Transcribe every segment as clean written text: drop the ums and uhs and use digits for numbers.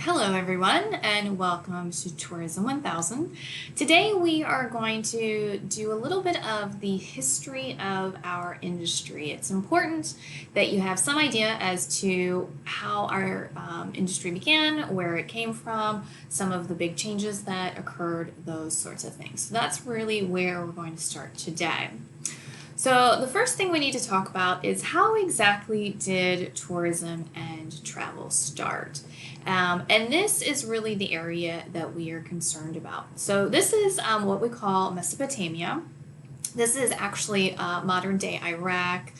Hello, everyone, and welcome to Tourism 1000. Today, we are going to do a little bit of the history of our industry. It's important that you have some idea as to how our industry began, where it came from, some of the big changes that occurred, those sorts of things. So, that's really where we're going to start today. So, the first thing we need to talk about is how exactly did tourism and travel start? And this is really the area that we are concerned about. So, this is what we call Mesopotamia. This is actually modern day Iraq.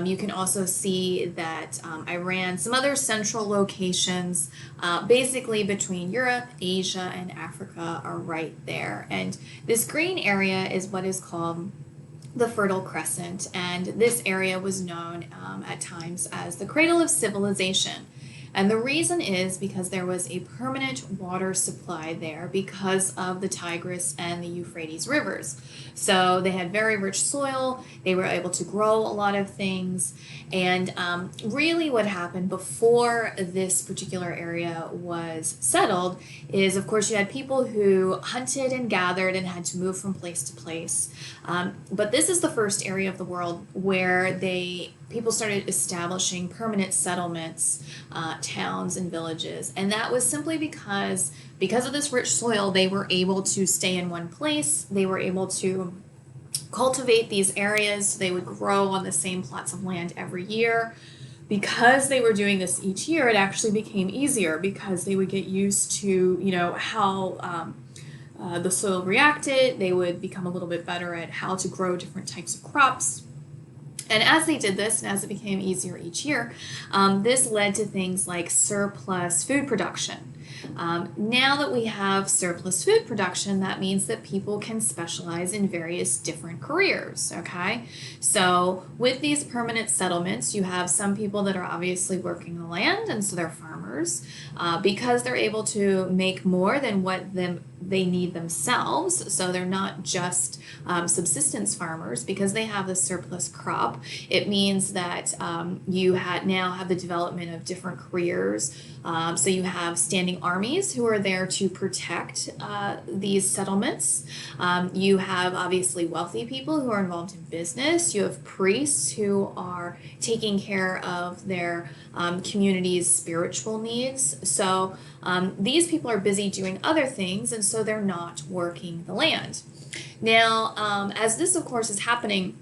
You can also see that Iran, some other central locations, basically between Europe, Asia, and Africa, are right there. And this green area is what is called the Fertile Crescent, and this area was known at times as the cradle of civilization. And the reason is because there was a permanent water supply there because of the Tigris and the Euphrates rivers. So they had very rich soil, they were able to grow a lot of things, and really what happened before this particular area was settled is, of course, you had people who hunted and gathered and had to move from place to place. But this is the first area of the world where people started establishing permanent settlements, towns, and villages, and that was simply because of this rich soil, they were able to stay in one place. They were able to cultivate these areas. So they would grow on the same plots of land every year. Because they were doing this each year, it actually became easier because they would get used to, how the soil reacted. They would become a little bit better at how to grow different types of crops. And as they did this, and as it became easier each year, this led to things like surplus food production. Now that we have surplus food production, that means that people can specialize in various different careers, okay? So with these permanent settlements, you have some people that are obviously working the land, and so they're farmers, because they're able to make more than what they need themselves. So they're not just subsistence farmers because they have the surplus crop. It means that you now have the development of different careers. So you have standing armies who are there to protect these settlements. You have obviously wealthy people who are involved in business. You have priests who are taking care of their community's spiritual needs. So these people are busy doing other things, and so they're not working the land. Now, as this, of course, is happening,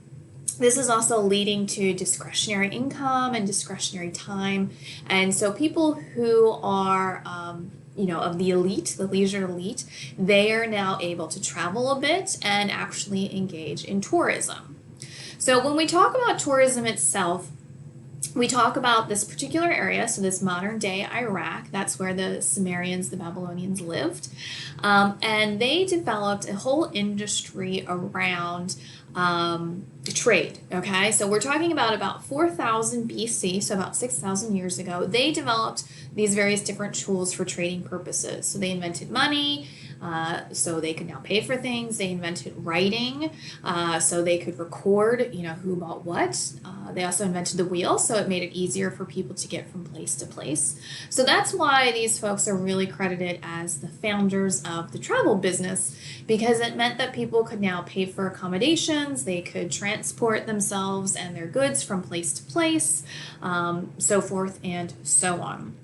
this is also leading to discretionary income and discretionary time. And so people who are, of the elite, the leisure elite, they are now able to travel a bit and actually engage in tourism. So when we talk about tourism itself, we talk about this particular area, so this modern day Iraq, that's where the Sumerians, the Babylonians lived. And they developed a whole industry around trade, okay? So we're talking about 4,000 BC, so about 6,000 years ago. They developed these various different tools for trading purposes. So they invented money, so they could now pay for things. They invented writing, so they could record, who bought what. They also invented the wheel, so it made it easier for people to get from place to place. So that's why these folks are really credited as the founders of the travel business, because it meant that people could now pay for accommodations, they could transport themselves and their goods from place to place, so forth and so on.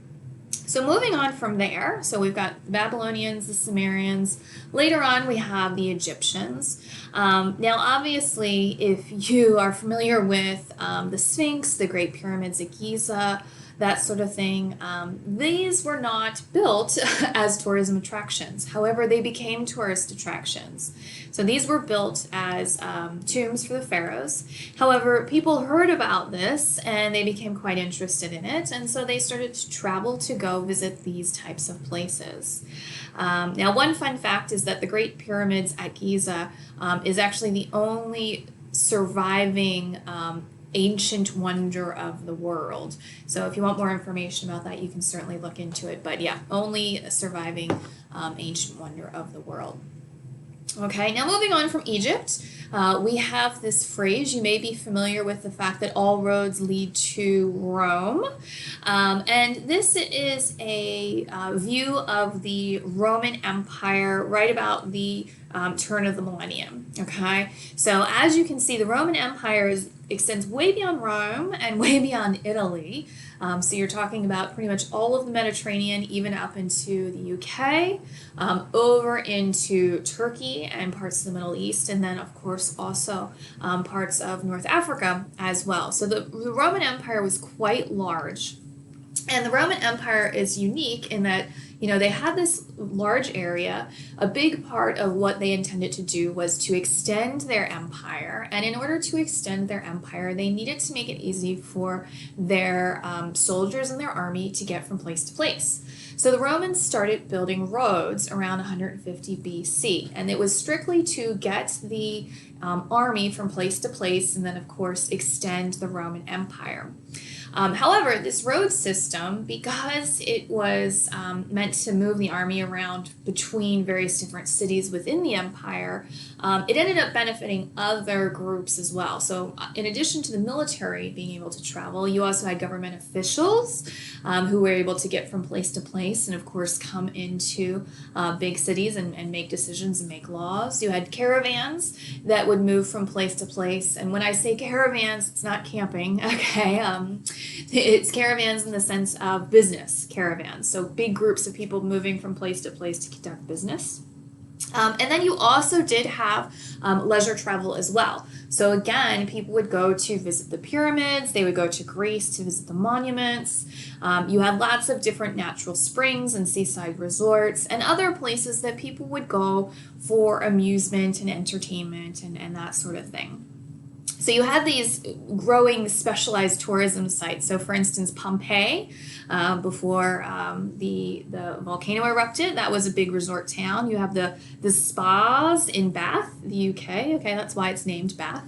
So moving on from there, so we've got the Babylonians, the Sumerians. Later on, we have the Egyptians. Now, obviously, if you are familiar with the Sphinx, the Great Pyramids at Giza, that sort of thing, these were not built as tourism attractions. However, they became tourist attractions. So these were built as tombs for the pharaohs. However, people heard about this and they became quite interested in it, and so they started to travel to go visit these types of places. Now, one fun fact is that the Great Pyramids at Giza is actually the only surviving ancient wonder of the world. So if you want more information about that, you can certainly look into it. But yeah, only surviving ancient wonder of the world. Okay, now moving on from Egypt, we have this phrase. You may be familiar with the fact that all roads lead to Rome. And this is a view of the Roman Empire right about the turn of the millennium. Okay, so as you can see, the Roman Empire extends way beyond Rome and way beyond Italy. So you're talking about pretty much all of the Mediterranean, even up into the UK, over into Turkey and parts of the Middle East, and then, of course, also parts of North Africa as well. So the Roman Empire was quite large. And the Roman Empire is unique in that, they had this large area. A big part of what they intended to do was to extend their empire. And in order to extend their empire, they needed to make it easy for their soldiers and their army to get from place to place. So the Romans started building roads around 150 BC, and it was strictly to get the army from place to place and then, of course, extend the Roman Empire. However, this road system, because it was meant to move the army around between various different cities within the empire, it ended up benefiting other groups as well. So in addition to the military being able to travel, you also had government officials who were able to get from place to place and, of course, come into big cities and make decisions and make laws. You had caravans that would move from place to place. And when I say caravans, it's not camping, okay? It's caravans in the sense of business caravans. So big groups of people moving from place to place to conduct business. And then you also did have leisure travel as well. So again, people would go to visit the pyramids. They would go to Greece to visit the monuments. You had lots of different natural springs and seaside resorts and other places that people would go for amusement and entertainment and that sort of thing. So you had these growing specialized tourism sites. So for instance, Pompeii, before the volcano erupted, that was a big resort town. You have the spas in Bath, the UK. Okay, that's why it's named Bath.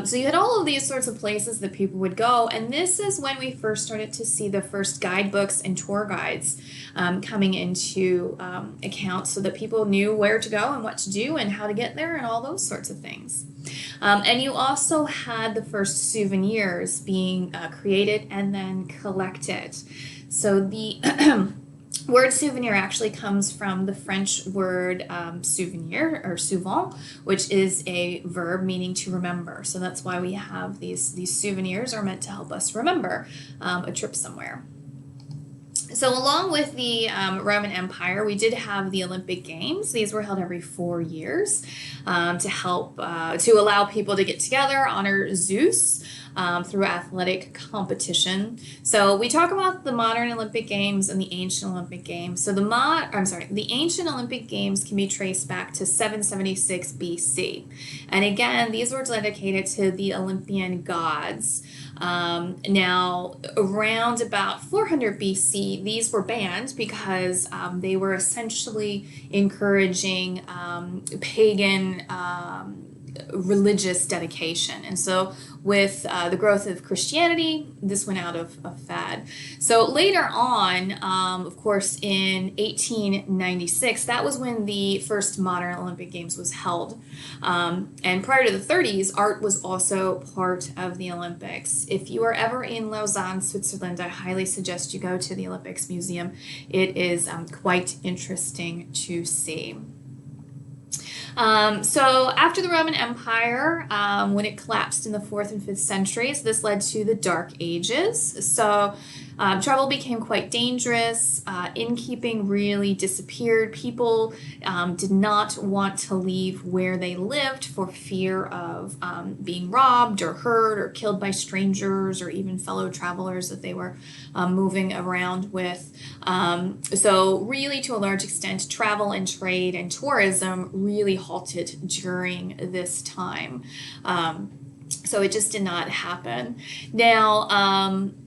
So you had all of these sorts of places that people would go. And this is when we first started to see the first guidebooks and tour guides coming into account so that people knew where to go and what to do and how to get there and all those sorts of things. And you also had the first souvenirs being created and then collected. So the word souvenir actually comes from the French word souvenir or souvent, which is a verb meaning to remember. So that's why we have these souvenirs are meant to help us remember a trip somewhere. So along with the Roman Empire, we did have the Olympic Games. These were held every 4 years to help, to allow people to get together, honor Zeus through athletic competition. So we talk about the modern Olympic Games and the ancient Olympic Games. So the ancient Olympic Games can be traced back to 776 BC. And again, these were dedicated to the Olympian gods. Now, around about 400 BC, these were banned because they were essentially encouraging pagan religious dedication. And so with the growth of Christianity, this went out of fad. So later on, of course, in 1896, that was when the first modern Olympic Games was held. And prior to the 30s, art was also part of the Olympics. If you are ever in Lausanne, Switzerland, I highly suggest you go to the Olympics Museum. It is quite interesting to see. So after the Roman Empire, when it collapsed in the 4th and 5th centuries, this led to the Dark Ages. So travel became quite dangerous. Innkeeping really disappeared. People did not want to leave where they lived for fear of being robbed or hurt or killed by strangers or even fellow travelers that they were moving around with. So really, to a large extent, travel and trade and tourism really halted during this time. So it just did not happen. Now,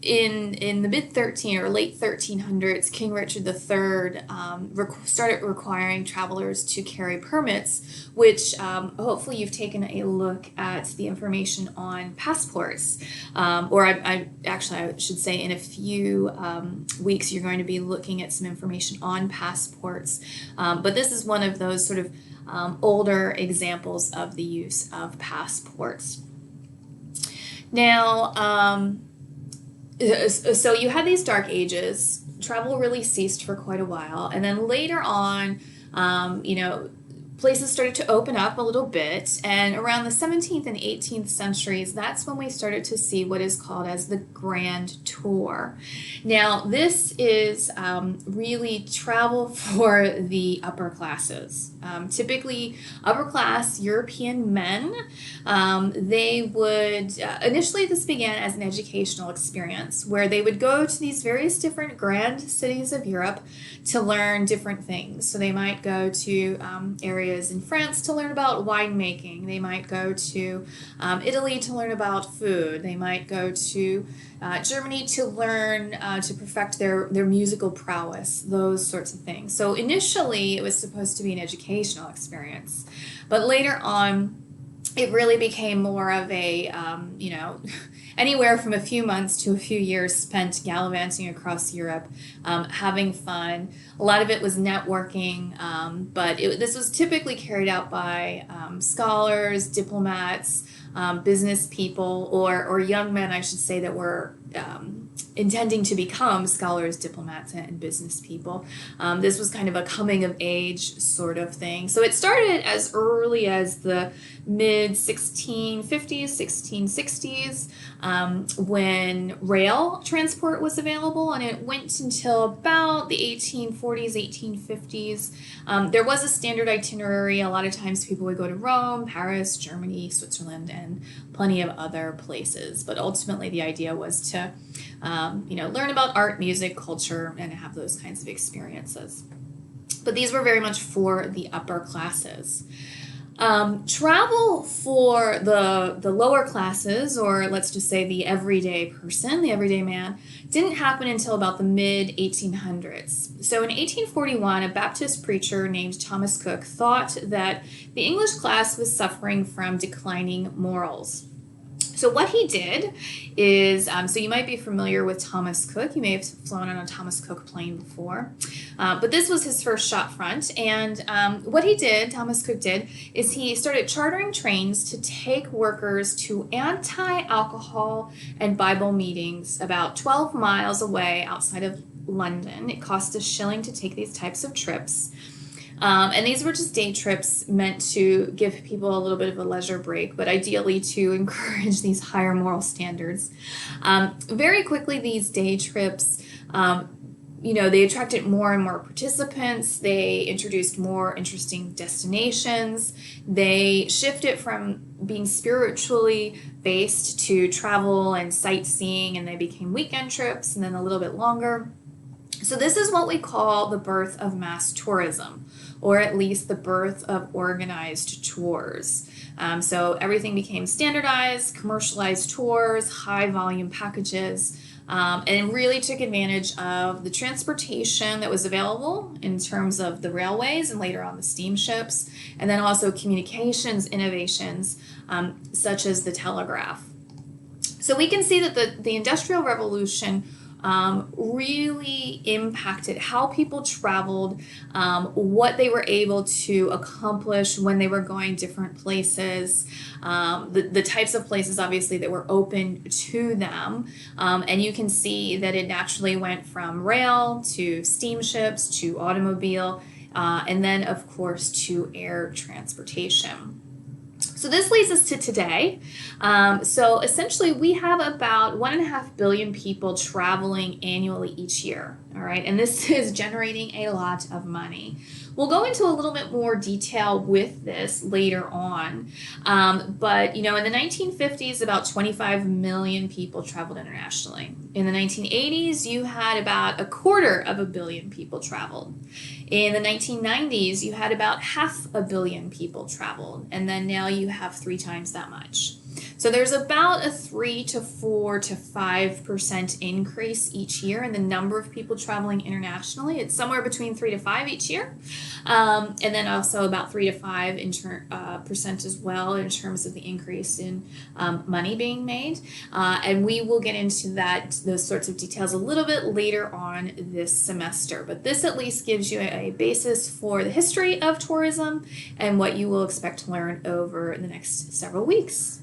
in the mid 13 or late 1300s, King Richard III started requiring travelers to carry permits, which hopefully you've taken a look at the information on passports. I should say in a few weeks you're going to be looking at some information on passports. But this is one of those sort of older examples of the use of passports. Now, so you had these dark ages. Travel really ceased for quite a while, and then later on, places started to open up a little bit, and around the 17th and 18th centuries, that's when we started to see what is called as the Grand Tour. Now, this is really travel for the upper classes. Typically, upper class European men, they would, initially this began as an educational experience where they would go to these various different grand cities of Europe to learn different things. So they might go to areas in France to learn about winemaking. They might go to Italy to learn about food. They might go to Germany to learn to perfect their musical prowess, those sorts of things. So initially it was supposed to be an educational experience, but later on it really became more of a, anywhere from a few months to a few years spent gallivanting across Europe, having fun. A lot of it was networking, but this was typically carried out by scholars, diplomats, business people, or young men, I should say, that were intending to become scholars, diplomats, and business people. This was kind of a coming of age sort of thing. So it started as early as the mid 1650s, 1660s, when rail transport was available, and it went until about the 1840s, 1850s. There was a standard itinerary. A lot of times people would go to Rome, Paris, Germany, Switzerland, and plenty of other places. But ultimately the idea was to learn about art, music, culture, and have those kinds of experiences. But these were very much for the upper classes. Travel for the lower classes, or let's just say the everyday person, the everyday man, didn't happen until about the mid 1800s. So in 1841, a Baptist preacher named Thomas Cook thought that the English class was suffering from declining morals. So what he did is, so you might be familiar with Thomas Cook. You may have flown on a Thomas Cook plane before. But this was his first shop front. And what Thomas Cook did, is he started chartering trains to take workers to anti-alcohol and Bible meetings about 12 miles away outside of London. It cost $1 to take these types of trips. And these were just day trips meant to give people a little bit of a leisure break, but ideally to encourage these higher moral standards. Very quickly, these day trips, they attracted more and more participants. They introduced more interesting destinations. They shifted from being spiritually based to travel and sightseeing, and they became weekend trips and then a little bit longer. So this is what we call the birth of mass tourism, or at least the birth of organized tours. So everything became standardized, commercialized tours, high volume packages, and really took advantage of the transportation that was available in terms of the railways and later on the steamships, and then also communications innovations such as the telegraph. So we can see that the Industrial Revolution really impacted how people traveled, what they were able to accomplish when they were going different places, the types of places obviously that were open to them. And you can see that it naturally went from rail to steamships to automobile, and then of course to air transportation. So this leads us to today. So essentially we have about 1.5 billion people traveling annually each year, all right? And this is generating a lot of money. We'll go into a little bit more detail with this later on. But, in the 1950s, about 25 million people traveled internationally. In the 1980s, you had about 250 million people traveled. In the 1990s, you had about 500 million people traveled. And then now you have 3 times that much. So there's about a 3 to 4 to 5% increase each year in the number of people traveling internationally. It's somewhere between 3 to 5 each year, and then also about 3 to 5 percent as well in terms of the increase in money being made. And we will get into those sorts of details a little bit later on this semester. But this at least gives you a basis for the history of tourism and what you will expect to learn over the next several weeks.